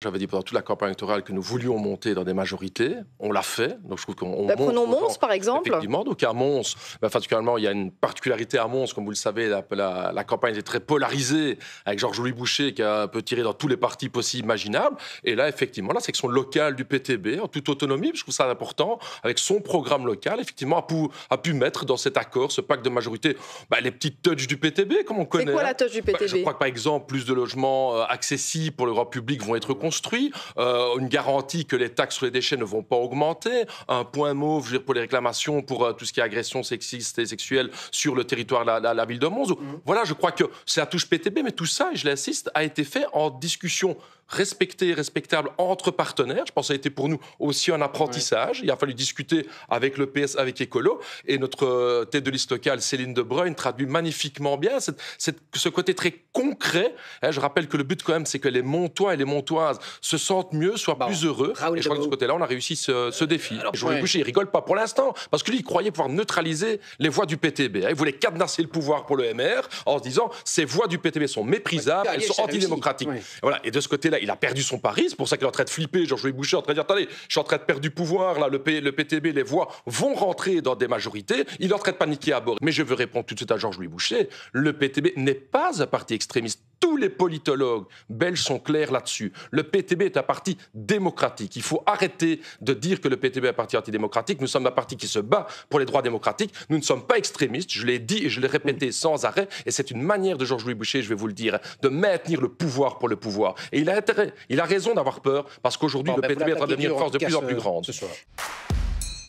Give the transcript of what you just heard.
J'avais dit pendant toute la campagne électorale que nous voulions monter dans des majorités. On l'a fait. Donc je trouve qu'on prenons Mons, par exemple. Effectivement. Donc à Mons, particulièrement, il y a une particularité à Mons, comme vous le savez, la campagne était très polarisée, avec Georges-Louis Boucher qui a un peu tiré dans tous les partis possibles, imaginables. Et là, effectivement, la section locale du PTB, en toute autonomie, je trouve ça important, avec son programme local, effectivement, a pu mettre dans cet accord, ce pacte de majorité, les petites touches du PTB, comme on connaît. C'est quoi la touche du PTB? Je crois que, par exemple, plus de logements accessibles pour le grand public vont être construit, une garantie que les taxes sur les déchets ne vont pas augmenter, un point mauve pour les réclamations pour tout ce qui est agression sexiste et sexuelle sur le territoire de la ville de Mons. Voilà, je crois que c'est la touche PTB, mais tout ça, et je l'insiste, a été fait en discussion respectée et respectable entre partenaires. Je pense que ça a été pour nous aussi un apprentissage. Il a fallu discuter avec le PS, avec Écolo, et notre tête de liste locale, Céline De Bruyne, traduit magnifiquement bien ce côté très concret. Je rappelle que le but quand même, c'est que les Montois et les Montoises se sentent mieux, soient plus heureux. Et je crois que de ce côté-là, on a réussi ce défi. Jean-Louis Boucher, il rigole pas pour l'instant, parce que lui, il croyait pouvoir neutraliser les voix du PTB. Il voulait cadenasser le pouvoir pour le MR en se disant ces voix du PTB sont méprisables, elles sont antidémocratiques. Voilà. Et de ce côté-là, il a perdu son pari. C'est pour ça qu'il est en train de flipper. Jean-Louis Boucher est en train de dire attendez, je suis en train de perdre du pouvoir. Là, le PTB, les voix vont rentrer dans des majorités. Il est en train de paniquer à bord. Mais je veux répondre tout de suite à Georges-Louis Boucher. Le PTB n'est pas un parti extrémiste. Tous les politologues belges sont clairs là-dessus. Le PTB est un parti démocratique. Il faut arrêter de dire que le PTB est un parti antidémocratique. Nous sommes un parti qui se bat pour les droits démocratiques. Nous ne sommes pas extrémistes. Je l'ai dit et je l'ai répété sans arrêt. Et c'est une manière de Georges-Louis Boucher, je vais vous le dire, de maintenir le pouvoir pour le pouvoir. Et il a intérêt, il a raison d'avoir peur, parce qu'aujourd'hui, le PTB est en train de devenir une force de plus en plus grande.